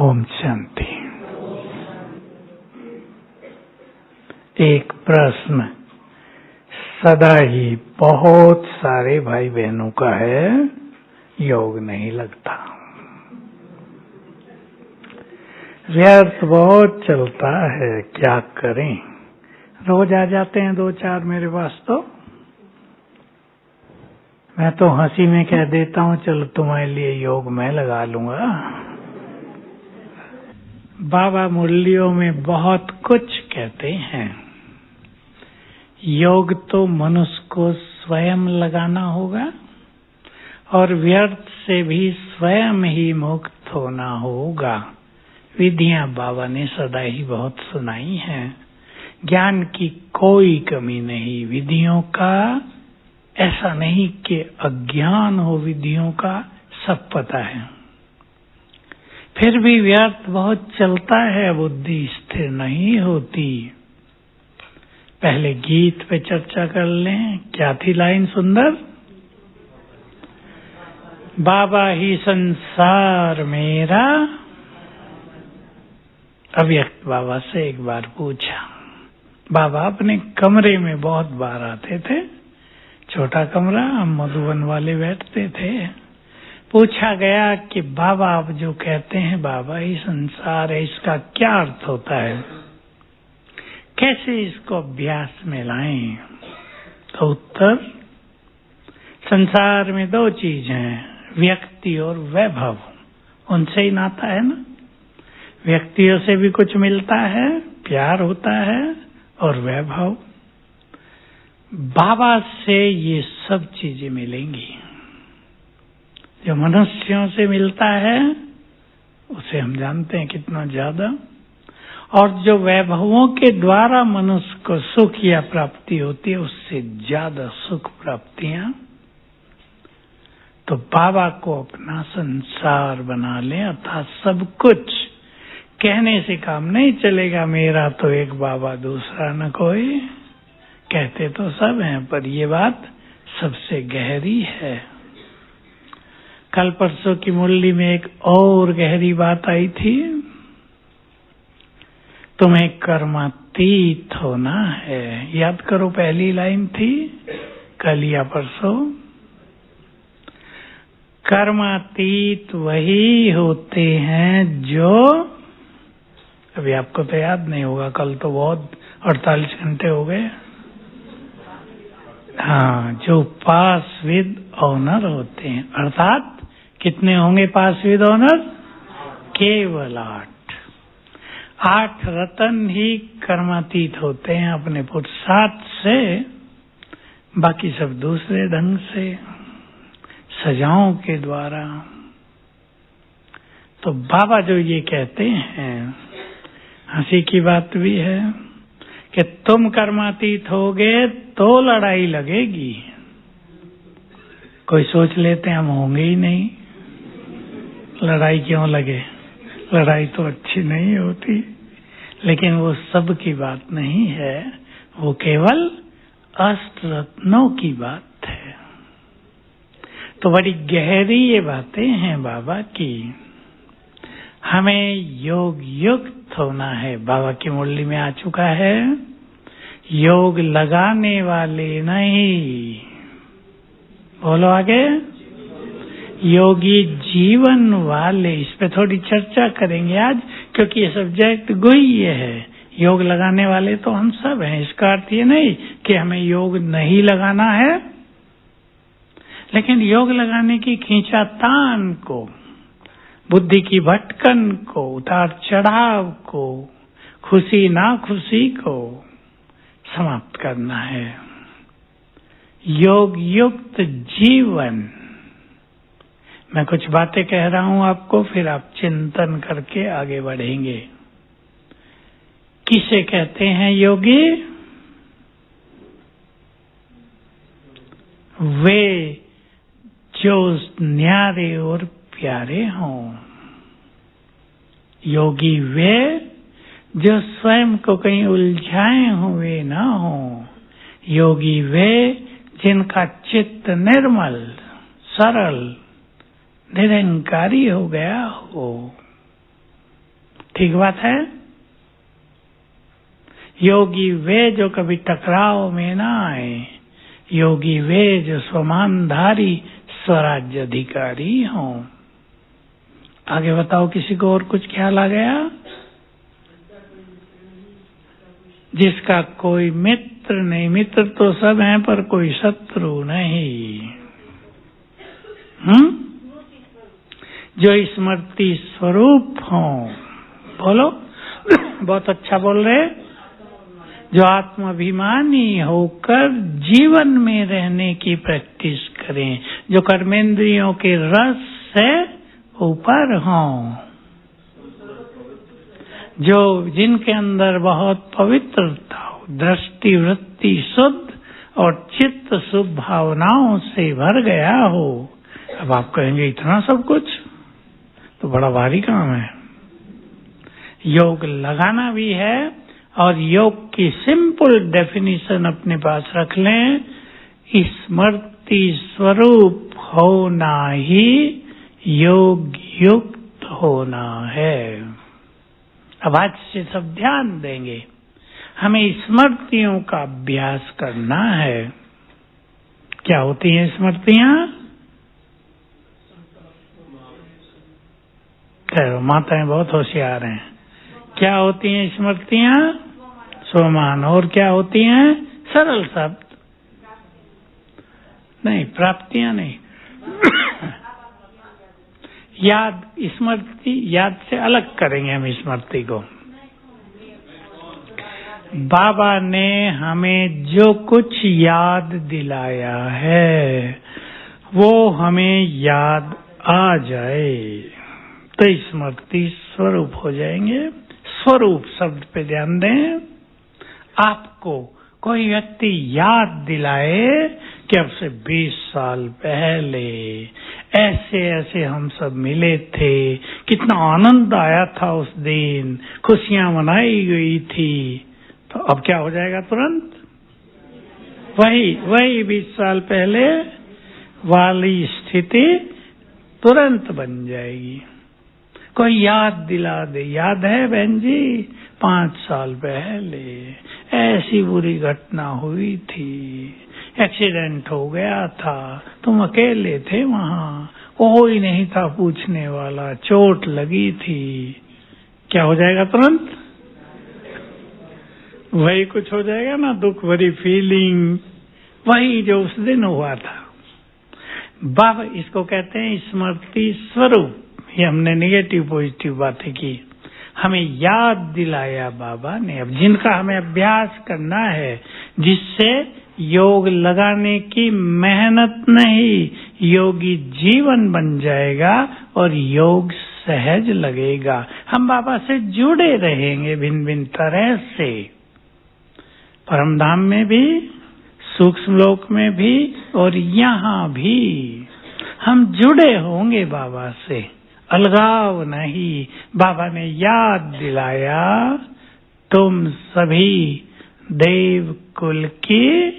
ओम शांति। एक प्रश्न सदा ही बहुत सारे भाई बहनों का है, योग नहीं लगता, व्यर्थ बहुत चलता है, क्या करें? रोज आ जाते हैं 2-4 मेरे पास, तो मैं तो हंसी में कह देता हूँ चलो तुम्हारे लिए योग मैं लगा लूंगा। बाबा मुरलियों में बहुत कुछ कहते हैं। योग तो मनुष्य को स्वयं लगाना होगा और व्यर्थ से भी स्वयं ही मुक्त होना होगा। विधियां बाबा ने सदा ही बहुत सुनाई हैं, ज्ञान की कोई कमी नहीं। विधियों का ऐसा नहीं कि अज्ञान हो, विधियों का सब पता है, फिर भी व्यर्थ बहुत चलता है, बुद्धि स्थिर नहीं होती। पहले गीत पे चर्चा कर लें। क्या थी लाइन सुंदर? बाबा ही संसार मेरा। अव्यक्त बाबा से एक बार पूछा, बाबा अपने कमरे में बहुत बार आते थे, छोटा कमरा, हम मधुबन वाले बैठते थे। पूछा गया कि बाबा आप जो कहते हैं बाबा ही संसार है, इसका क्या अर्थ होता है, कैसे इसको अभ्यास में लाएं? तो उत्तर, संसार में 2 चीज हैं, व्यक्ति और वैभव। उनसे ही नाता है ना। व्यक्तियों से भी कुछ मिलता है, प्यार होता है, और वैभव बाबा से ये सब चीजें मिलेंगी। जो मनुष्यों से मिलता है उसे हम जानते हैं कितना ज्यादा, और जो वैभवों के द्वारा मनुष्य को सुख या प्राप्ति होती है उससे ज्यादा सुख प्राप्तियां। तो बाबा को अपना संसार बना लें, अर्थात सब कुछ। कहने से काम नहीं चलेगा, मेरा तो एक बाबा दूसरा न कोई। कहते तो सब हैं, पर ये बात सबसे गहरी है। कल परसों की मुरली में एक और गहरी बात आई थी, तुम्हें कर्मातीत होना है। याद करो, पहली लाइन थी कल या परसों। कर्मातीत वही होते हैं जो, अभी आपको तो याद नहीं होगा, कल तो बहुत 48 घंटे हो गए। हाँ, जो पास विद ऑनर होते हैं, अर्थात कितने होंगे पास विद ऑनर? केवल 8 रतन ही कर्मातीत होते हैं अपने पुरुषार्थ से, बाकी सब दूसरे ढंग से, सजाओं के द्वारा। तो बाबा जो ये कहते हैं, हंसी की बात भी है कि तुम कर्मातीत होगे तो लड़ाई लगेगी। कोई सोच लेते हैं हम होंगे ही नहीं, लड़ाई क्यों लगे? लड़ाई तो अच्छी नहीं होती। लेकिन वो सब की बात नहीं है, वो केवल अष्टरत्नों की बात है। तो बड़ी गहरी ये बातें हैं बाबा की। हमें योग युक्त होना है। बाबा की मुरली में आ चुका है, योग लगाने वाले नहीं। बोलो आगे। योगी जीवन वाले। इस पे थोड़ी चर्चा करेंगे आज, क्योंकि ये सब्जेक्ट गुह्य है। योग लगाने वाले तो हम सब हैं, इसका अर्थ ये नहीं कि हमें योग नहीं लगाना है, लेकिन योग लगाने की खींचातान को, बुद्धि की भटकन को, उतार चढ़ाव को, खुशी ना खुशी को समाप्त करना है। योग युक्त जीवन। मैं कुछ बातें कह रहा हूं आपको, फिर आप चिंतन करके आगे बढ़ेंगे। किसे कहते हैं योगी? वे जो न्यारे और प्यारे हों। योगी वे जो स्वयं को कहीं उलझाए हुए ना हो। योगी वे जिनका चित्त निर्मल, सरल, निरंकारी हो गया हो। ठीक बात है। योगी वे जो कभी टकराव में ना आए, योगी वे जो स्वमानधारी स्वराज्य अधिकारी हों। आगे बताओ, किसी को और कुछ ख्याल आ गया? जिसका कोई मित्र नहीं, मित्र तो सब हैं पर कोई शत्रु नहीं। जो स्मृति स्वरूप हों, बोलो। बहुत अच्छा बोल रहे। जो आत्माभिमानी होकर जीवन में रहने की प्रैक्टिस करें, जो कर्मेंद्रियों के रस से ऊपर हों, जो जिनके अंदर बहुत पवित्रता हो, दृष्टि वृत्ति शुद्ध और चित्त शुभ भावनाओं से भर गया हो। अब आप कहेंगे इतना सब कुछ तो बड़ा भारी काम है। योग लगाना भी है, और योग की सिंपल डेफिनेशन अपने पास रख लें, स्मृति स्वरूप होना ही योग युक्त होना है। अब आज से सब ध्यान देंगे, हमें स्मृतियों का अभ्यास करना है। क्या होती हैं स्मृतियां? खैर, माताएं बहुत होशियार हैं। क्या होती हैं स्मृतियां? स्वमान। और क्या होती हैं? सरल शब्द नहीं, प्राप्तियां नहीं। याद, स्मृति याद से अलग करेंगे हम स्मृति को। बाबा ने हमें जो कुछ याद दिलाया है वो हमें याद आ जाए तो स्मृति स्वरूप हो जाएंगे। स्वरूप शब्द पे ध्यान दें। आपको कोई व्यक्ति याद दिलाए कि अब से 20 साल पहले ऐसे ऐसे हम सब मिले थे, कितना आनंद आया था उस दिन, खुशियां मनाई गई थी, तो अब क्या हो जाएगा? तुरंत वही 20 साल पहले वाली स्थिति तुरंत बन जाएगी। कोई याद दिला दे, याद है बहन जी 5 साल पहले ऐसी बुरी घटना हुई थी, एक्सीडेंट हो गया था, तुम अकेले थे वहां, कोई नहीं था पूछने वाला, चोट लगी थी। क्या हो जाएगा? तुरंत वही कुछ हो जाएगा ना, दुख भरी फीलिंग, वही जो उस दिन हुआ था। बाबा इसको कहते हैं स्मृति स्वरूप। ये हमने नेगेटिव पॉजिटिव बातें की, हमें याद दिलाया बाबा ने। अब जिनका हमें अभ्यास करना है, जिससे योग लगाने की मेहनत नहीं, योगी जीवन बन जाएगा और योग सहज लगेगा। हम बाबा से जुड़े रहेंगे भिन्न भिन्न तरह से, परम धाम में भी, सूक्ष्म लोक में भी और यहाँ भी हम जुड़े होंगे बाबा से, अलगाव नहीं। बाबा ने याद दिलाया, तुम सभी देव कुल की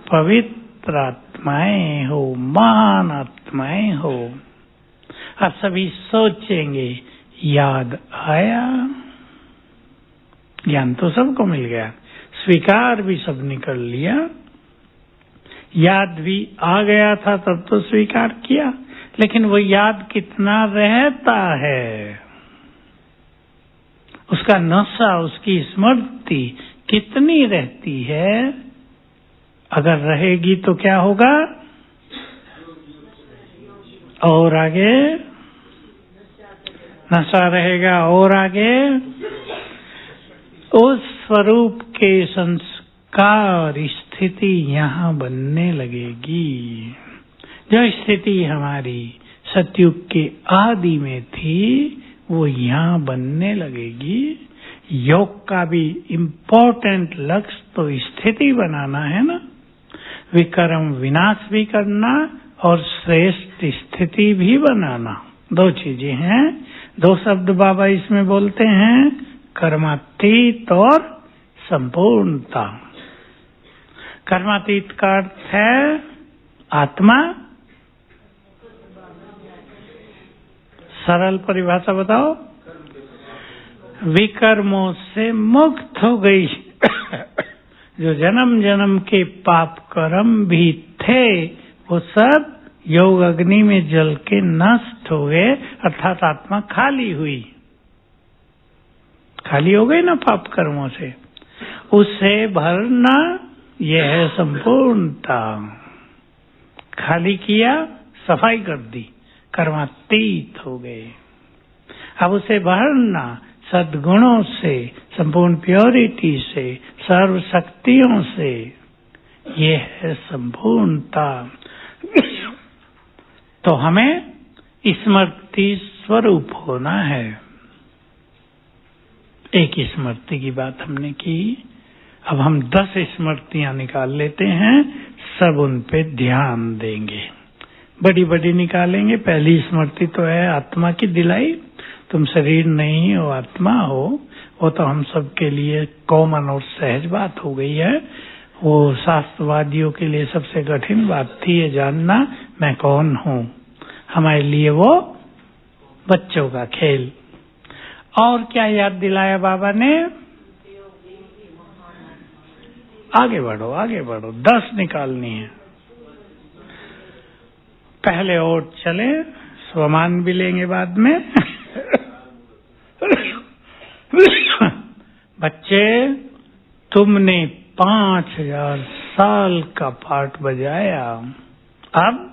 पवित्र आत्माएं हो, महान आत्माएं हो। अब सभी सोचेंगे, याद आया, ज्ञान तो सबको मिल गया, स्वीकार भी सबने कर लिया, याद भी आ गया था तब तो स्वीकार किया, लेकिन वो याद कितना रहता है, उसका नशा, उसकी स्मृति कितनी रहती है। अगर रहेगी तो क्या होगा? और आगे नशा रहेगा, और आगे उस स्वरूप के संस्कार स्थिति यहाँ बनने लगेगी। जो स्थिति हमारी सतयुग के आदि में थी वो यहाँ बनने लगेगी। योग का भी इम्पोर्टेंट लक्ष्य तो स्थिति बनाना है ना, विकर्म विनाश भी करना और श्रेष्ठ स्थिति भी बनाना, दो चीजें हैं। दो शब्द बाबा इसमें बोलते हैं, कर्मातीत और संपूर्णता। कर्मातीत का अर्थ है आत्मा, सरल परिभाषा बताओ, विकर्मों से मुक्त हो गई। जो जन्म जन्म के पाप कर्म भी थे वो सब योग अग्नि में जल के नष्ट हो गए, अर्थात आत्मा खाली हुई। खाली हो गई ना पाप कर्मों से, उससे भरना यह है संपूर्णता। खाली किया, सफाई कर दी, कर्मातीत हो गए। अब उसे भरना सद्गुणों से, संपूर्ण प्योरिटी से, सर्व शक्तियों से, ये है संपूर्णता। तो हमें स्मृति स्वरूप होना है। एक स्मृति की बात हमने की, अब हम 10 स्मृतियां निकाल लेते हैं, सब उन पे ध्यान देंगे। बड़ी बड़ी निकालेंगे। पहली स्मृति तो है आत्मा की दिलाई। तुम शरीर नहीं हो, आत्मा हो। वो तो हम सब के लिए कॉमन और सहज बात हो गई है। वो शास्त्रवादियों के लिए सबसे कठिन बात थी ये जानना मैं कौन हूँ। हमारे लिए वो बच्चों का खेल। और क्या याद दिलाया बाबा ने? आगे बढ़ो, आगे बढ़ो। 10 निकालनी है। पहले और चले, स्वमान भी लेंगे बाद में। बच्चे, तुमने 5000 साल का पाठ बजाया, अब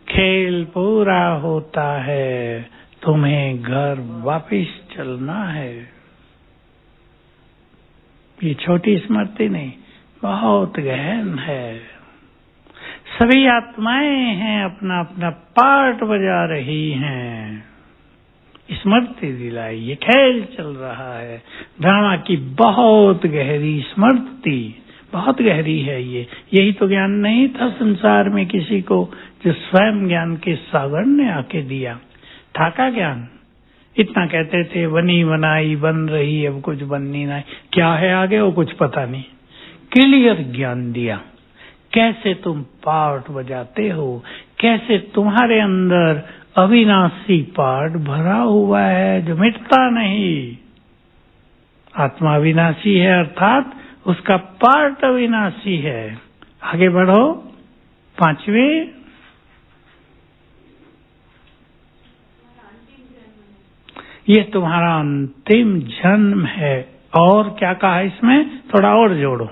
खेल पूरा होता है, तुम्हें घर वापिस चलना है। ये छोटी स्मृति नहीं, बहुत गहन है। सभी आत्माएं हैं, अपना अपना पार्ट बजा रही हैं। स्मृति दिलाई, ये खेल चल रहा है। ड्रामा की बहुत गहरी स्मृति, बहुत गहरी है ये। यही तो ज्ञान नहीं था संसार में किसी को, जो स्वयं ज्ञान के सागर ने आके दिया। था का ज्ञान? इतना कहते थे बनी बनाई बन रही, अब कुछ बननी नहीं। क्या है आगे वो कुछ पता नहीं। क्लियर ज्ञान दिया, कैसे तुम पार्ट बजाते हो, कैसे तुम्हारे अंदर अविनाशी पार्ट भरा हुआ है जो मिटता नहीं। आत्मा अविनाशी है, अर्थात उसका पार्ट अविनाशी है। आगे बढ़ो। 5वीं, ये तुम्हारा अंतिम जन्म है। और क्या कहा इसमें? थोड़ा और जोड़ो।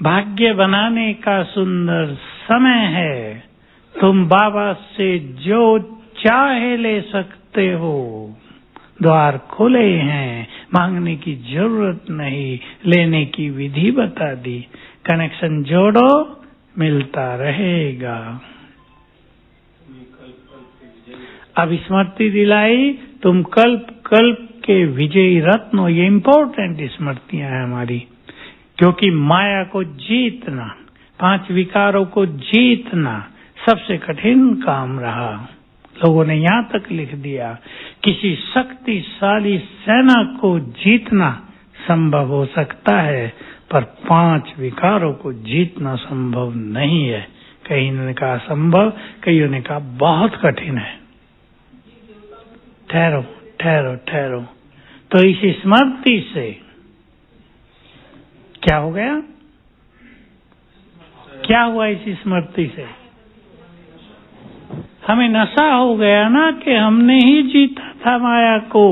भाग्य बनाने का सुंदर समय है, तुम बाबा से जो चाहे ले सकते हो। द्वार खुले हैं, मांगने की जरूरत नहीं, लेने की विधि बता दी। कनेक्शन जोड़ो, मिलता रहेगा। अब स्मृति दिलाई, तुम कल्प कल्प के विजयी रत्न हो। ये इंपॉर्टेंट स्मृतियां हैं हमारी, क्योंकि माया को जीतना, 5 विकारों को जीतना सबसे कठिन काम रहा। लोगों ने यहाँ तक लिख दिया, किसी शक्तिशाली सेना को जीतना संभव हो सकता है, पर 5 विकारों को जीतना संभव नहीं है। कहीं ने कहा संभव, कईयों ने कहा बहुत कठिन है। ठहरो ठहरो ठहरो। तो इस स्मृति से क्या हो गया? क्या हुआ इस स्मृति से? हमें नशा हो गया ना कि हमने ही जीता था माया को।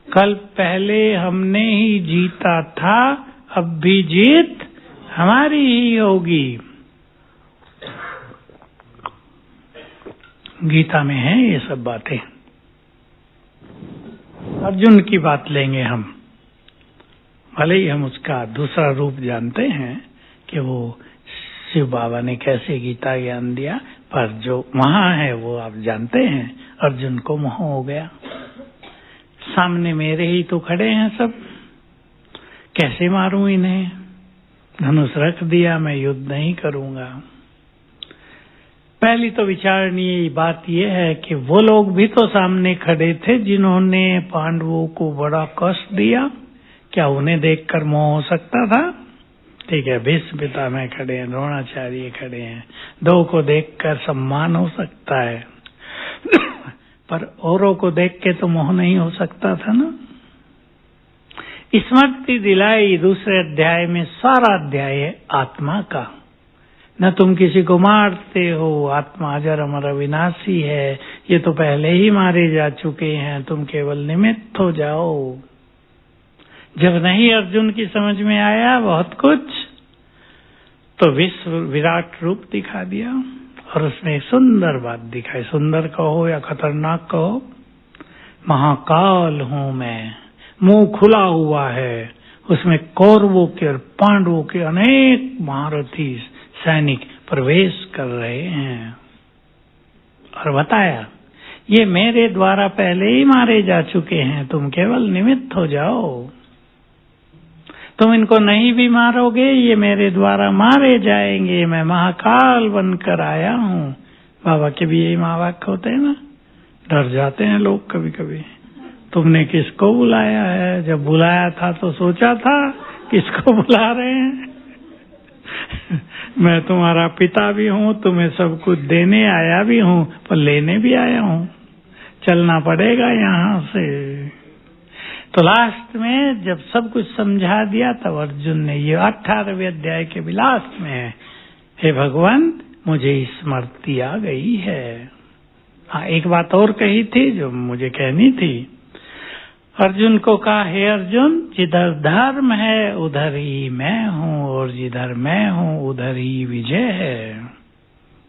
कल पहले हमने ही जीता था, अब भी जीत हमारी ही होगी। गीता में है ये सब बातें। अर्जुन की बात लेंगे हम। भले ही हम उसका दूसरा रूप जानते हैं कि वो शिव बाबा ने कैसे गीता ज्ञान दिया, पर जो वहां है वो आप जानते हैं। अर्जुन को मोह हो गया, सामने मेरे ही तो खड़े हैं सब, कैसे मारूं इन्हें? धनुष रख दिया, मैं युद्ध नहीं करूंगा। पहली तो विचारणीय बात यह है कि वो लोग भी तो सामने खड़े थे जिन्होंने पांडवों को बड़ा कष्ट दिया। क्या उन्हें देखकर मोह हो सकता था? ठीक है, भीष्म पितामह खड़े हैं, द्रोणाचार्य खड़े हैं, 2 को देखकर सम्मान हो सकता है। पर औरों को देख के तो मोह नहीं हो सकता था ना। स्मृति दिलाई दूसरे अध्याय में, सारा अध्याय है आत्मा का। न तुम किसी को मारते हो, आत्मा अजर अमर अविनाशी है, ये तो पहले ही मारे जा चुके हैं, तुम केवल निमित्त हो जाओ। जब नहीं अर्जुन की समझ में आया बहुत कुछ, तो विश्व विराट रूप दिखा दिया और उसमें एक सुंदर बात दिखाई। सुंदर कहो या खतरनाक कहो, महाकाल हूं मैं, मुंह खुला हुआ है, उसमें कौरवों के और पांडवों के अनेक महारथी सैनिक प्रवेश कर रहे हैं। और बताया ये मेरे द्वारा पहले ही मारे जा चुके हैं, तुम केवल निमित्त हो जाओ। तुम इनको नहीं भी मारोगे, ये मेरे द्वारा मारे जाएंगे, मैं महाकाल बनकर आया हूँ। बाबा के भी यही महावाक्य होते हैं ना। डर जाते हैं लोग कभी कभी, तुमने किसको बुलाया है? जब बुलाया था तो सोचा था किसको बुला रहे हैं? मैं तुम्हारा पिता भी हूँ, तुम्हें सब कुछ देने आया भी हूँ, पर लेने भी आया हूँ। चलना पड़ेगा यहाँ से। तो लास्ट में जब सब कुछ समझा दिया, तब अर्जुन ने, ये 18वें अध्याय के भी लास्ट में है, हे भगवान मुझे स्मृति आ गई है। हाँ, एक बात और कही थी जो मुझे कहनी थी। अर्जुन को कहा, हे अर्जुन, जिधर धर्म है उधर ही मैं हूँ, और जिधर मैं हूँ उधर ही विजय है।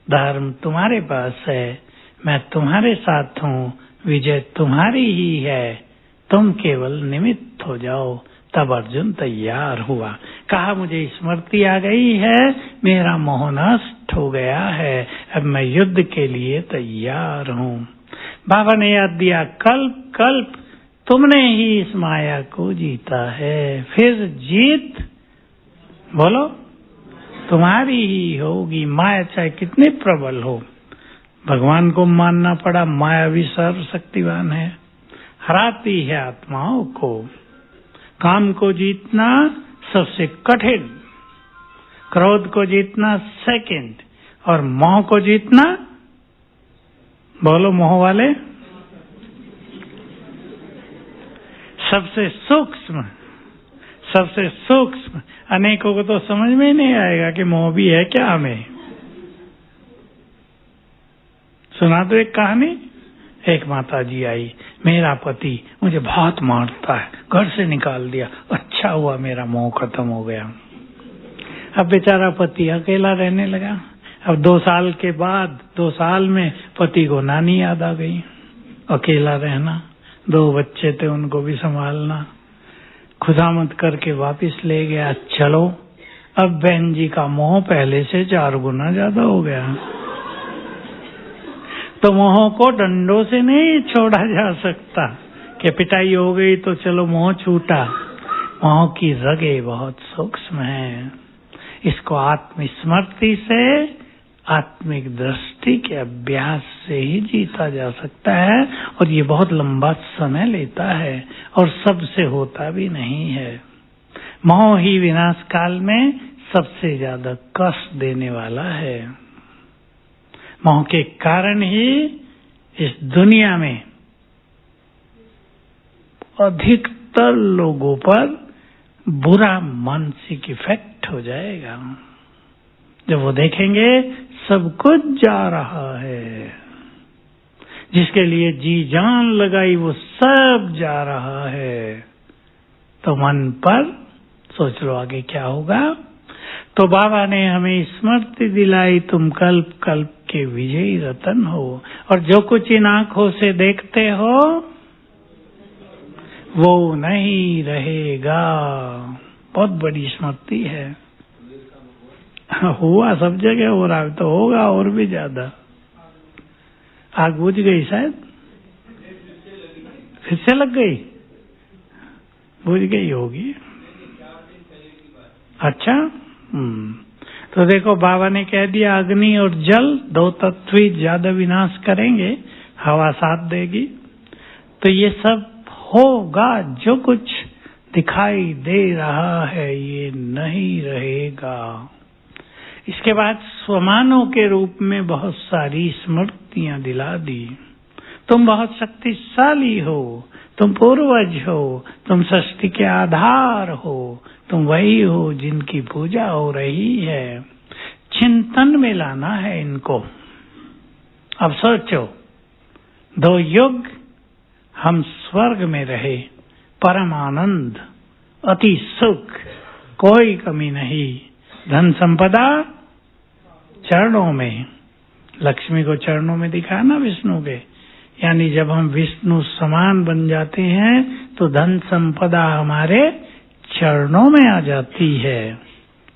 धर्म तुम्हारे पास है, मैं तुम्हारे साथ हूँ, विजय तुम्हारी ही है, तुम केवल निमित्त हो जाओ। तब अर्जुन तैयार हुआ, कहा मुझे स्मृति आ गई है, मेरा मोह नष्ट हो गया है, अब मैं युद्ध के लिए तैयार हूँ। बाबा ने याद दिया, कल्प कल्प तुमने ही इस माया को जीता है, फिर जीत बोलो तुम्हारी ही होगी। माया चाहे कितनी प्रबल हो, भगवान को मानना पड़ा, माया भी सर्वशक्तिवान है, हराती है आत्माओं को। काम को जीतना सबसे कठिन, क्रोध को जीतना सेकंड, और मोह को जीतना, बोलो मोह वाले, सबसे सूक्ष्म, सबसे सूक्ष्म। अनेकों को तो समझ में ही नहीं आएगा कि मोह भी है क्या हमें। सुना दो एक कहानी। एक माता जी आई, मेरा पति मुझे बहुत मारता है, घर से निकाल दिया, अच्छा हुआ मेरा मोह खत्म हो गया। अब बेचारा पति अकेला रहने लगा। अब 2 साल के बाद, 2 साल में पति को नानी याद आ गई। अकेला रहना, 2 बच्चे थे उनको भी संभालना, खुशामद करके वापिस ले गया। चलो, अब बहन जी का मोह पहले से 4 गुना ज्यादा हो गया। तो मोह को डंडों से नहीं छोड़ा जा सकता कि पिटाई हो गई तो चलो मोह छूटा। मोह की रगें बहुत सूक्ष्म हैं। इसको आत्मस्मृति से, आत्मिक दृष्टि के अभ्यास से ही जीता जा सकता है, और ये बहुत लंबा समय लेता है और सबसे होता भी नहीं है। मोह ही विनाश काल में सबसे ज्यादा कष्ट देने वाला है। मोह के कारण ही इस दुनिया में अधिकतर लोगों पर बुरा मानसिक इफेक्ट हो जाएगा। जब वो देखेंगे सब कुछ जा रहा है, जिसके लिए जी जान लगाई वो सब जा रहा है, तो मन पर सोच लो आगे क्या होगा। तो बाबा ने हमें स्मृति दिलाई, तुम कल्प कल्प के विजयी रतन हो, और जो कुछ इन आंखों से देखते हो वो नहीं रहेगा। बहुत बड़ी स्मृति है। हुआ सब जगह हो रहा है, तो होगा और भी ज्यादा। आग बुझ गई शायद, फिर से लग गई, बुझ गई होगी। अच्छा, तो देखो बाबा ने कह दिया अग्नि और जल 2 तत्व ही ज्यादा विनाश करेंगे, हवा साथ देगी। तो ये सब होगा, जो कुछ दिखाई दे रहा है ये नहीं रहेगा। इसके बाद स्वमानों के रूप में बहुत सारी स्मृतियां दिला दी। तुम बहुत शक्तिशाली हो, तुम पूर्वज हो, तुम सृष्टि के आधार हो, तुम वही हो जिनकी पूजा हो रही है। चिंतन में लाना है इनको। अब सोचो, 2 युग हम स्वर्ग में रहे, परम आनंद, अति सुख, कोई कमी नहीं, धन संपदा चरणों में। लक्ष्मी को चरणों में दिखा ना विष्णु के, यानी जब हम विष्णु समान बन जाते हैं तो धन संपदा हमारे चरणों में आ जाती है।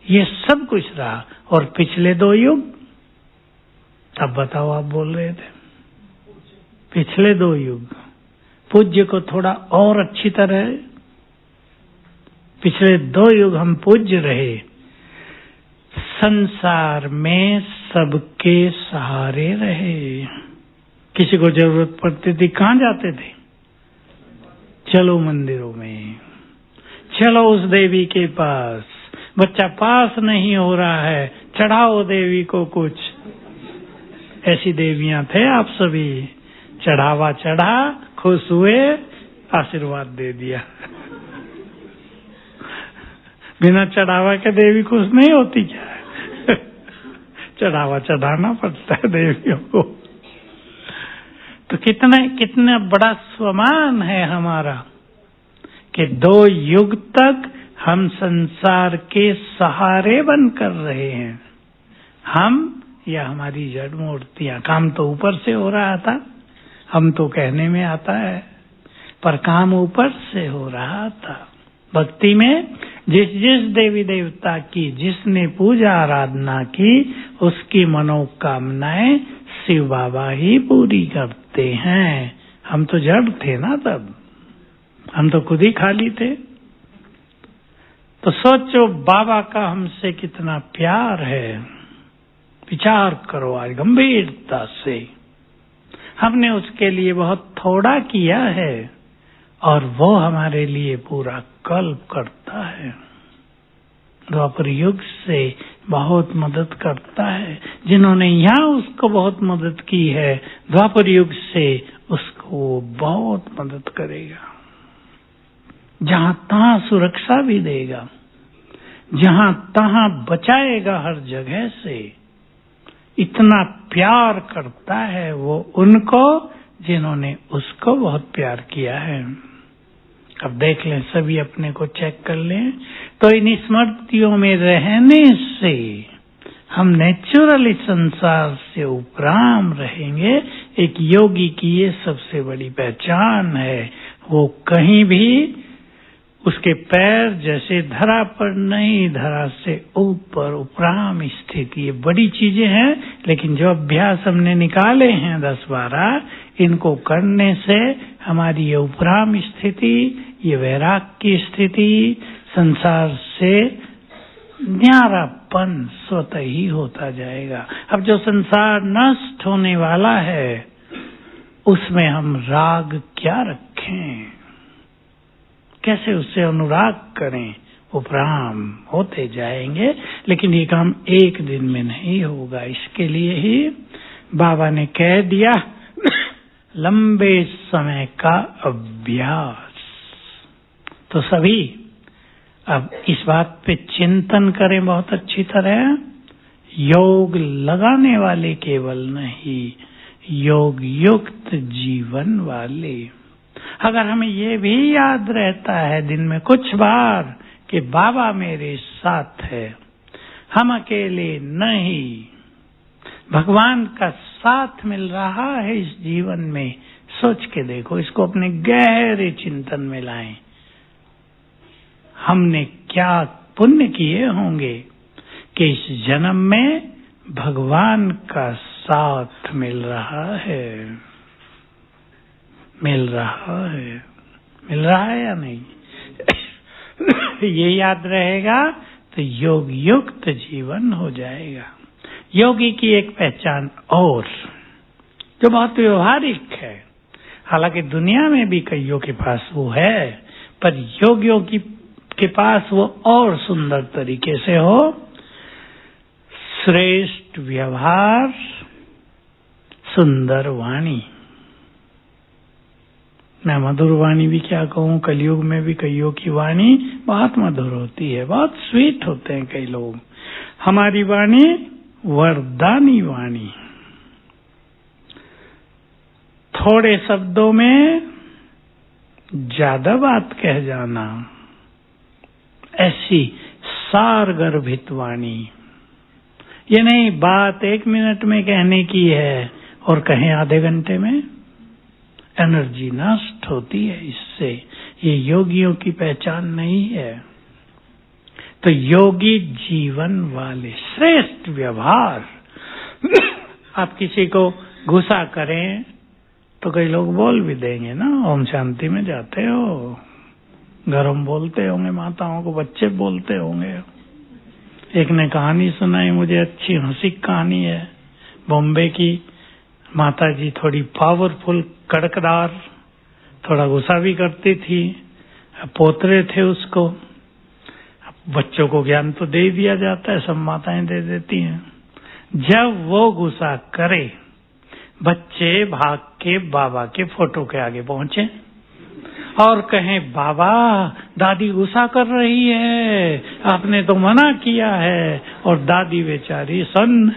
ये सब कुछ रहा। और पिछले 2 युग, अब बताओ, आप बोल रहे थे पिछले 2 युग, पूज्य को थोड़ा और अच्छी तरह, पिछले 2 युग हम पूज्य रहे, संसार में सबके सहारे रहे। किसी को जरूरत पड़ती थी, कहाँ जाते थे? चलो मंदिरों में, चलो उस देवी के पास, बच्चा पास नहीं हो रहा है, चढ़ाओ देवी को कुछ। ऐसी देवियां थे आप सभी। चढ़ावा चढ़ा, खुश हुए, आशीर्वाद दे दिया। बिना चढ़ावा के देवी खुश नहीं होती क्या? चढ़ावा चढ़ाना पड़ता है देवियों को। तो कितना बड़ा स्वमान है हमारा कि 2 युग तक हम संसार के सहारे बनकर रहे हैं। हम या हमारी जड़ मूर्तियां। काम तो ऊपर से हो रहा था, हम तो कहने में आता है, पर काम ऊपर से हो रहा था। भक्ति में जिस जिस देवी देवता की जिसने पूजा आराधना की, उसकी मनोकामनाएं शिव बाबा ही पूरी करते हैं। हम तो जड़ थे ना तब, हम तो खुद ही खाली थे। तो सोचो बाबा का हमसे कितना प्यार है। विचार करो आज गंभीरता से। हमने उसके लिए बहुत थोड़ा किया है और वो हमारे लिए पूरा कल्प करता है। द्वापर युग से बहुत मदद करता है। जिन्होंने यहाँ उसको बहुत मदद की है, द्वापर युग से उसको बहुत मदद करेगा। जहां तहां सुरक्षा भी देगा, जहां तहां बचाएगा हर जगह से। इतना प्यार करता है वो उनको जिन्होंने उसको बहुत प्यार किया है। अब देख लें, सभी अपने को चेक कर लें। तो इन स्मृतियों में रहने से हम नेचुरली संसार से उपराम रहेंगे। एक योगी की ये सबसे बड़ी पहचान है। वो कहीं भी उसके पैर जैसे धरा पर नहीं, धरा से ऊपर उपराम स्थिति। ये बड़ी चीजें हैं, लेकिन जो अभ्यास हमने निकाले हैं 10-12, इनको करने से हमारी ये उपराम स्थिति, ये वैराग की स्थिति, संसार से न्यारापन स्वतः ही होता जाएगा। अब जो संसार नष्ट होने वाला है, उसमें हम राग क्या रखें, कैसे उससे अनुराग करें? उपराम होते जाएंगे, लेकिन ये काम एक दिन में नहीं होगा। इसके लिए ही बाबा ने कह दिया लंबे समय का अभ्यास। तो सभी अब इस बात पे चिंतन करें बहुत अच्छी तरह। योग लगाने वाले केवल नहीं, योग युक्त जीवन वाले। अगर हमें ये भी याद रहता है दिन में कुछ बार कि बाबा मेरे साथ है, हम अकेले नहीं, भगवान का साथ मिल रहा है इस जीवन में, सोच के देखो, इसको अपने गहरे चिंतन में लाएं। हमने क्या पुण्य किए होंगे कि इस जन्म में भगवान का साथ मिल रहा है। मिल रहा है या नहीं? ये याद रहेगा तो योग युक्त जीवन हो जाएगा। योगी की एक पहचान और जो बहुत व्यवहारिक है, हालांकि दुनिया में भी कईयों के पास वो है, पर योगियों के पास वो और सुंदर तरीके से हो। श्रेष्ठ व्यवहार, सुंदर वाणी। मैं मधुर वाणी भी क्या कहूँ, कलयुग में भी कईयों की वाणी बहुत मधुर होती है, बहुत स्वीट होते हैं कई लोग। हमारी वाणी वरदानी वाणी, थोड़े शब्दों में ज्यादा बात कह जाना, ऐसी सारगर्भित वाणी। ये नहीं बात 1 मिनट में कहने की है और कहें आधे घंटे में, एनर्जी नष्ट होती है इससे। ये योगियों की पहचान नहीं है। तो योगी जीवन वाले श्रेष्ठ व्यवहार। आप किसी को गुस्सा करें तो कई लोग बोल भी देंगे ना, ओम शांति में जाते हो, घरों में बोलते होंगे, माताओं को बच्चे बोलते होंगे। एक ने कहानी सुनाई मुझे, अच्छी हंसी कहानी है। बॉम्बे की माता जी थोड़ी पावरफुल, कड़कदार, थोड़ा गुस्सा भी करती थी। पोतरे थे उसको, बच्चों को ज्ञान तो दे दिया जाता है, सब माताएं दे देती हैं। जब वो गुस्सा करे, बच्चे भाग के बाबा के फोटो के आगे पहुंचे और कहें, बाबा दादी गुस्सा कर रही है, आपने तो मना किया है। और दादी बेचारी सन्न।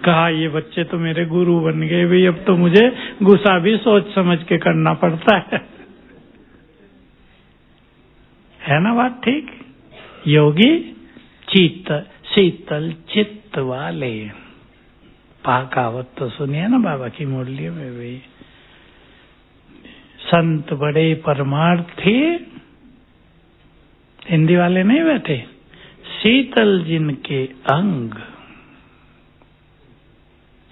कहा, ये बच्चे तो मेरे गुरु बन गए भाई, अब तो मुझे गुस्सा भी सोच समझ के करना पड़ता है ना बात ठीक? योगी शीतल चित्त वाले, कहावत तो सुनिए ना बाबा की मुरली में भी। संत बड़े परमार्थी, हिंदी वाले नहीं बैठे, शीतल जिनके अंग।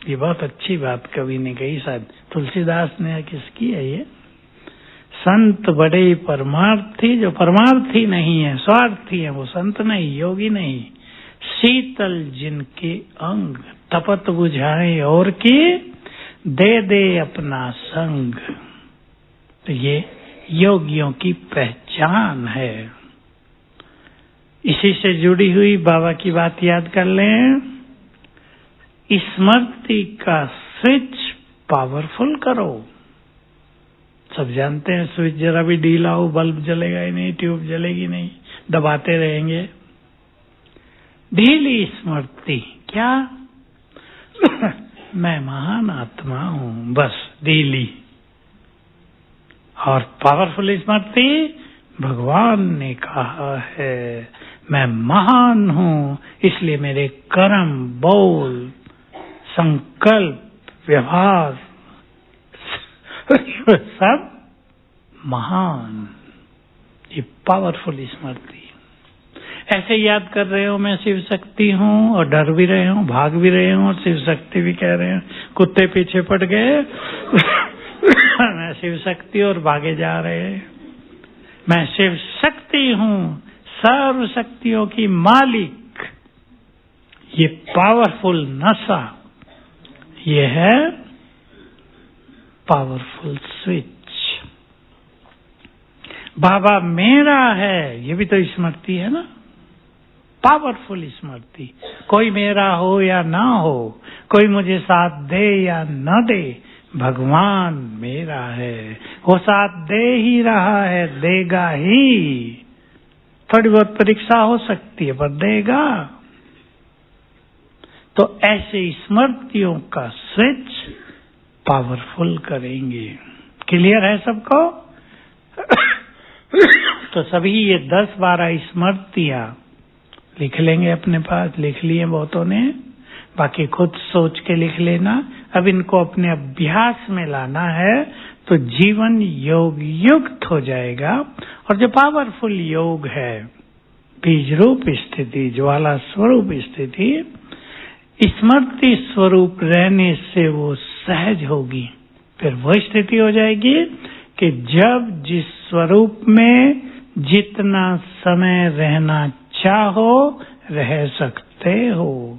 ये बहुत अच्छी बात कवि ने कही, शायद तुलसीदास ने किसकी है ये। संत बड़े परमार्थी, जो परमार्थी नहीं है, स्वार्थी है, वो संत नहीं, योगी नहीं। शीतल जिनके अंग, तपत बुझाए और की, दे दे अपना संग। तो ये योगियों की पहचान है। इसी से जुड़ी हुई बाबा की बात याद कर लें। स्मृति का स्विच पावरफुल करो। सब जानते हैं स्विच जरा भी ढीला हो बल्ब जलेगा ही नहीं, ट्यूब जलेगी नहीं, दबाते रहेंगे। ढीली स्मृति क्या? मैं महान आत्मा हूं, बस ढीली। और पावरफुल स्मृति, भगवान ने कहा है मैं महान हूं, इसलिए मेरे कर्म, बोल, संकल्प, व्यवहार सब महान। ये पावरफुल स्मृति। ऐसे याद कर रहे हो मैं शिव शक्ति हूँ, और डर भी रहे हो, भाग भी रहे हो, और शिव शक्ति भी कह रहे हो। कुत्ते पीछे पड़ गए मैं शिव शक्ति, और भागे जा रहे। मैं शिव शक्ति हूँ, सर्व शक्तियों की मालिक। ये पावरफुल नशा, ये है पावरफुल स्विच। बाबा मेरा है, ये भी तो स्मृति है ना, पावरफुल स्मृति। कोई मेरा हो या ना हो, कोई मुझे साथ दे या न दे, भगवान मेरा है। वो साथ दे ही रहा है, देगा ही। थोड़ी बहुत परीक्षा हो सकती है, पर देगा। तो ऐसे स्मृतियों का स्विच पावरफुल करेंगे। क्लियर है सबको? तो सभी ये 10-12 स्मृतियां लिख लेंगे अपने पास। लिख लिए बहुतों ने, बाकी खुद सोच के लिख लेना। अब इनको अपने अभ्यास में लाना है तो जीवन योग युक्त हो जाएगा। और जो पावरफुल योग है, बीज रूप स्थिति, ज्वाला स्वरूप स्थिति, स्मृति स्वरूप रहने से वो सहज होगी। फिर वो स्थिति हो जाएगी कि जब जिस स्वरूप में जितना समय रहना चाहो रह सकते हो।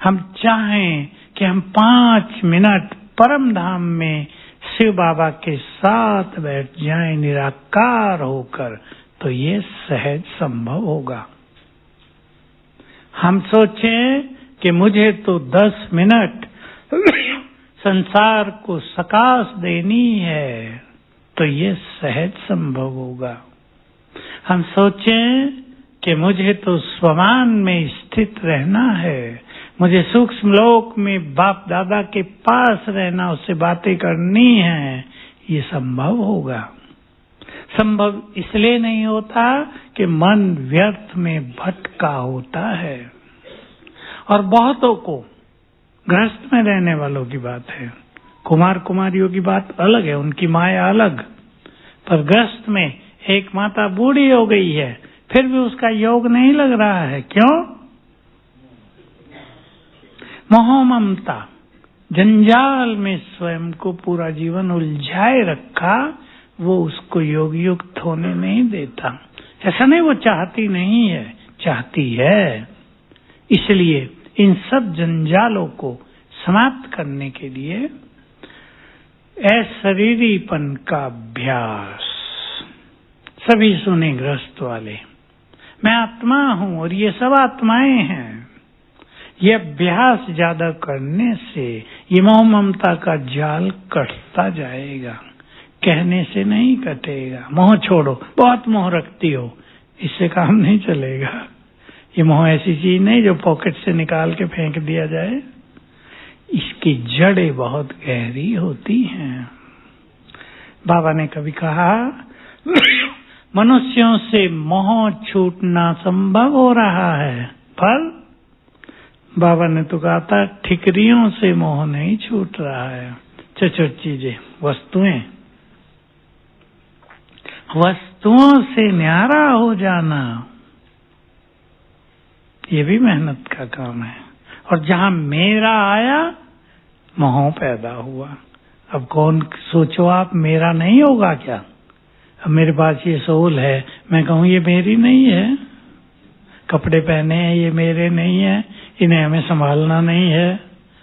हम चाहें कि हम 5 मिनट परम धाम में शिव बाबा के साथ बैठ जाएं निराकार होकर, तो ये सहज संभव होगा। हम सोचें कि मुझे तो 10 मिनट संसार को सकाश देनी है तो ये सहज संभव होगा। हम सोचें कि मुझे तो स्वमान में स्थित रहना है, मुझे सूक्ष्म लोक में बाप दादा के पास रहना, उससे बातें करनी है, ये संभव होगा। संभव इसलिए नहीं होता कि मन व्यर्थ में भटका होता है। और बहुतों को, गृहस्थ में रहने वालों की बात है, कुमार कुमारियों की बात अलग है, उनकी माया अलग, पर गृहस्थ में एक माता बूढ़ी हो गई है फिर भी उसका योग नहीं लग रहा है। क्यों? मोह ममता जंजाल में स्वयं को पूरा जीवन उलझाए रखा, वो उसको योग युक्त होने नहीं देता। ऐसा नहीं वो चाहती नहीं है, चाहती है। इसलिए इन सब जंजालों को समाप्त करने के लिए अशरीरीपन का अभ्यास। सभी सुने गृहस्थ वाले, मैं आत्मा हूं और ये सब आत्माएं हैं। ये अभ्यास ज्यादा करने से ये मोह ममता का जाल कटता जाएगा, कहने से नहीं कटेगा। मोह छोड़ो, बहुत मोह रखती हो, इससे काम नहीं चलेगा। ये मोह ऐसी चीज नहीं जो पॉकेट से निकाल के फेंक दिया जाए, इसकी जड़ें बहुत गहरी होती हैं। बाबा ने कभी कहा मनुष्यों से मोह छूटना संभव हो रहा है, पर बाबा ने तो कहा था ठिकरियों से मोह नहीं छूट रहा है। छोटी चीजें, वस्तुओं से न्यारा हो जाना, ये भी मेहनत का काम है। और जहां मेरा आया मोह पैदा हुआ। अब कौन, सोचो आप, मेरा नहीं होगा क्या? अब मेरे पास ये सोल है, मैं कहूँ ये मेरी नहीं है, कपड़े पहने हैं ये मेरे नहीं है, इन्हें हमें संभालना नहीं है,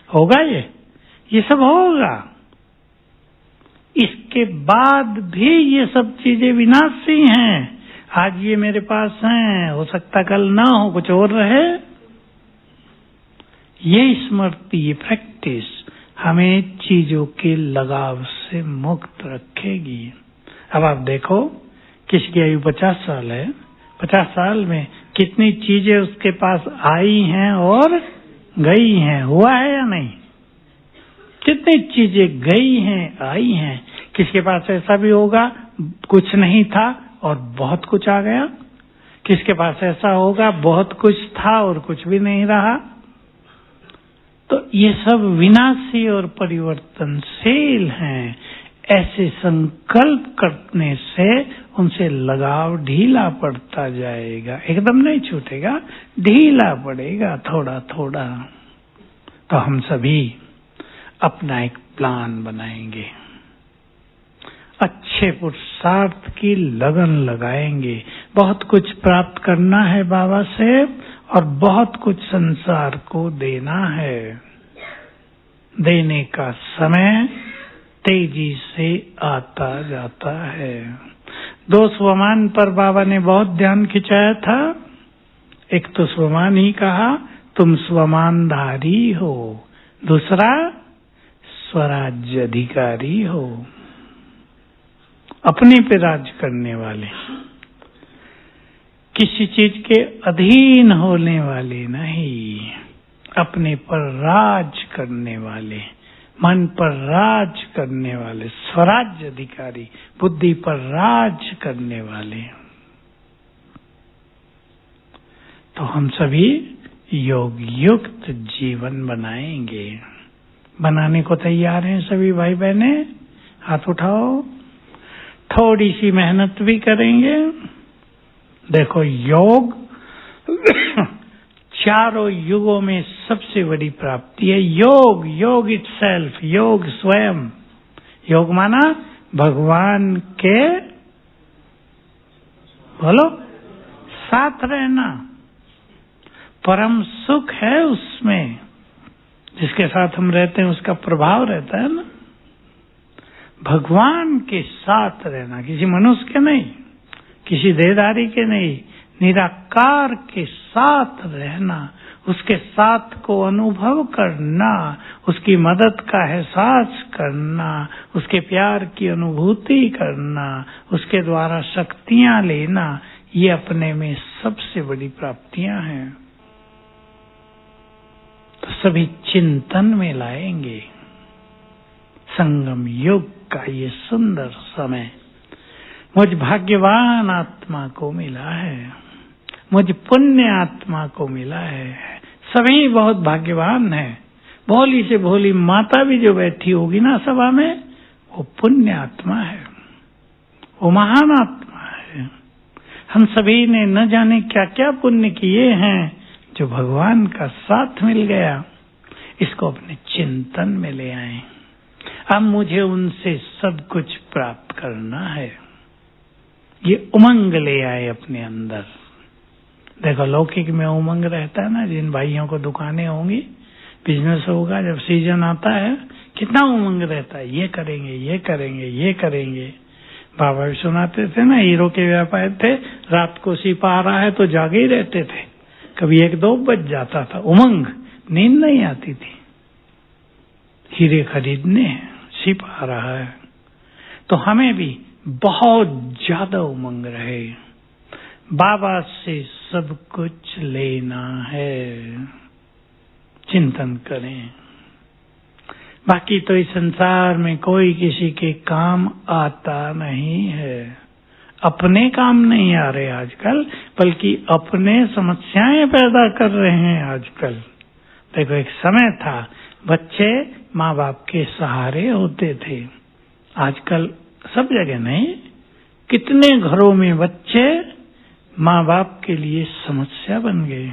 होगा ये सब होगा। इसके बाद भी ये सब चीजें विनाशी हैं। आज ये मेरे पास हैं, हो सकता कल ना हो, कुछ और रहे। ये स्मृति, ये प्रैक्टिस हमें चीजों के लगाव से मुक्त रखेगी। अब आप देखो, किसी की आयु 50 साल है, 50 साल में कितनी चीजें उसके पास आई हैं और गई हैं, हुआ है या नहीं? कितनी चीजें गई हैं, आई हैं। किसके पास ऐसा भी होगा कुछ नहीं था और बहुत कुछ आ गया, किसके पास ऐसा होगा बहुत कुछ था और कुछ भी नहीं रहा। तो ये सब विनाशी और परिवर्तनशील हैं। ऐसे संकल्प करने से उनसे लगाव ढीला पड़ता जाएगा, एकदम नहीं छूटेगा, ढीला पड़ेगा थोड़ा थोड़ा। तो हम सभी अपना एक प्लान बनाएंगे, अच्छे पुरुषार्थ की लगन लगाएंगे। बहुत कुछ प्राप्त करना है बाबा से और बहुत कुछ संसार को देना है। देने का समय तेजी से आता जाता है। 2 स्वमान पर बाबा ने बहुत ध्यान खिंचाया था। एक तो स्वमान ही कहा, तुम स्वमानधारी हो। दूसरा, स्वराज्य अधिकारी हो, अपने पे राज करने वाले, किसी चीज के अधीन होने वाले नहीं, अपने पर राज करने वाले, मन पर राज करने वाले, स्वराज्य अधिकारी, बुद्धि पर राज करने वाले। तो हम सभी योग युक्त जीवन बनाएंगे। बनाने को तैयार हैं सभी भाई बहने? हाथ उठाओ। थोड़ी सी मेहनत भी करेंगे। देखो, योग चारों युगों में सबसे बड़ी प्राप्ति है। योग, योग इटसेल्फ, योग स्वयं। योग माना भगवान के, बोलो, साथ रहना। परम सुख है उसमें, जिसके साथ हम रहते हैं उसका प्रभाव रहता है ना। भगवान के साथ रहना, किसी मनुष्य के नहीं, किसी देहधारी के नहीं, निराकार के साथ रहना, उसके साथ को अनुभव करना, उसकी मदद का एहसास करना, उसके प्यार की अनुभूति करना, उसके द्वारा शक्तियां लेना, ये अपने में सबसे बड़ी प्राप्तियां हैं। तो सभी चिंतन में लाएंगे। संगम युग का ये सुंदर समय मुझ भाग्यवान आत्मा को मिला है, मुझ पुण्य आत्मा को मिला है। सभी बहुत भाग्यवान हैं। भोली से भोली माता भी जो बैठी होगी ना सभा में, वो पुण्य आत्मा है, वो महान आत्मा है। हम सभी ने न जाने क्या क्या पुण्य किए हैं जो भगवान का साथ मिल गया। इसको अपने चिंतन में ले आए। अब मुझे उनसे सब कुछ प्राप्त करना है। ये उमंग ले आए अपने अंदर। देखो लौकिक में उमंग रहता है ना, जिन भाइयों को दुकानें होंगी, बिजनेस होगा, जब सीजन आता है कितना उमंग रहता है, ये करेंगे, ये करेंगे, ये करेंगे। बाबा भी सुनाते थे ना, हीरो के व्यापारी थे, रात को सिपा आ रहा है तो जागे ही रहते थे, कभी 1-2 बज जाता था। उमंग, नींद नहीं आती थी। हीरे खरीदने हैं, सिपा आ रहा है। तो हमें भी बहुत ज्यादा उमंग रहे, बाबा से सब कुछ लेना है। चिंतन करें। बाकी तो इस संसार में कोई किसी के काम आता नहीं है। अपने काम नहीं आ रहे आजकल, बल्कि अपने समस्याएं पैदा कर रहे हैं आजकल। देखो एक समय था बच्चे माँ बाप के सहारे होते थे, आजकल सब जगह नहीं, कितने घरों में बच्चे माँ बाप के लिए समस्या बन गए।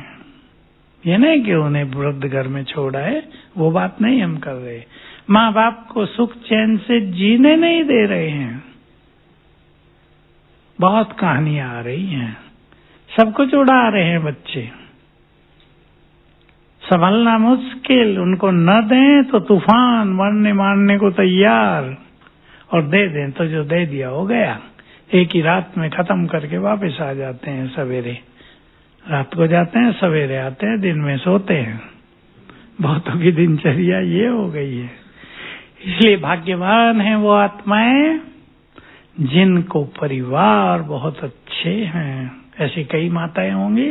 ये नहीं कि उन्हें वृद्ध घर में छोड़ा है, वो बात नहीं हम कर रहे। माँ बाप को सुख चैन से जीने नहीं दे रहे हैं। बहुत कहानियां आ रही हैं, सब कुछ उड़ा रहे हैं बच्चे। संभलना मुश्किल, उनको न दें तो तूफान मरने मारने को तैयार, और दे दें तो जो दे दिया हो गया। एक ही रात में खत्म करके वापस आ जाते हैं सवेरे। रात को जाते हैं, सवेरे आते हैं, दिन में सोते हैं। बहुतों की दिनचर्या ये हो गई है। इसलिए भाग्यवान हैं वो आत्माएं जिनको परिवार बहुत अच्छे हैं। ऐसी कई माताएं होंगी,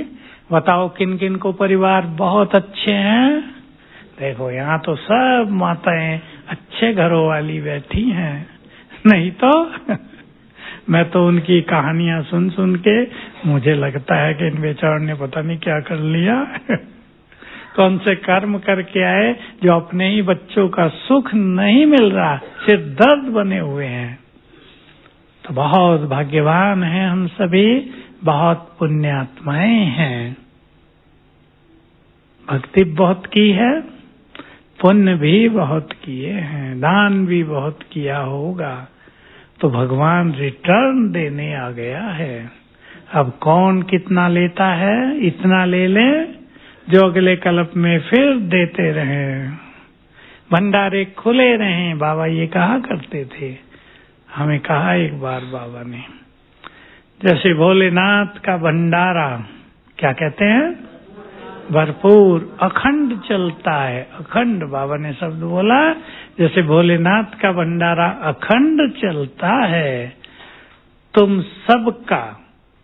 बताओ किन किन को परिवार बहुत अच्छे हैं। देखो यहाँ तो सब माताएं अच्छे घरों वाली बैठी हैं, नहीं तो मैं तो उनकी कहानियां सुन सुन के मुझे लगता है कि इन बेचारों ने पता नहीं क्या कर लिया कौन से कर्म करके आए जो अपने ही बच्चों का सुख नहीं मिल रहा, सिर्फ दर्द बने हुए हैं। तो बहुत भाग्यवान हैं हम सभी, बहुत पुण्यात्माएं हैं। भक्ति बहुत की है, पुण्य भी बहुत किए हैं, दान भी बहुत किया होगा। तो भगवान रिटर्न देने आ गया है। अब कौन कितना लेता है, इतना ले ले जो अगले कल्प में फिर देते रहें। भंडारे खुले रहें, बाबा ये कहा करते थे। हमें कहा एक बार बाबा ने, जैसे भोलेनाथ का भंडारा, क्या कहते हैं, भरपूर अखंड चलता है। अखंड बाबा ने शब्द बोला, जैसे भोलेनाथ का भंडारा अखंड चलता है, तुम सबका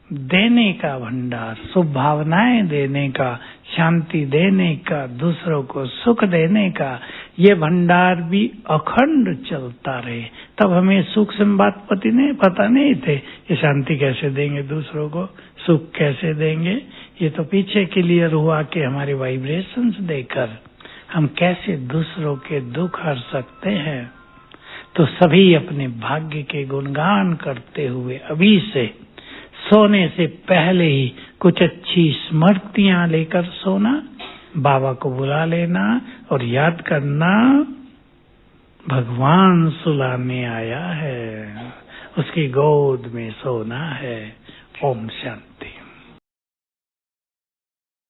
देने का भंडार, शुभ भावनाएं देने का, शांति देने का, दूसरों को सुख देने का, ये भंडार भी अखंड चलता रहे। तब हमें सुख संबाद पता नहीं थे कि शांति कैसे देंगे दूसरों को, सुख कैसे देंगे। ये तो पीछे क्लियर हुआ कि हमारे वाइब्रेशंस देकर हम कैसे दूसरों के दुख हर सकते हैं। तो सभी अपने भाग्य के गुणगान करते हुए अभी से सोने से पहले ही कुछ अच्छी स्मृतियां लेकर सोना, बाबा को बुला लेना और याद करना भगवान सुलाने आया है, उसकी गोद में सोना है। ओम शांति।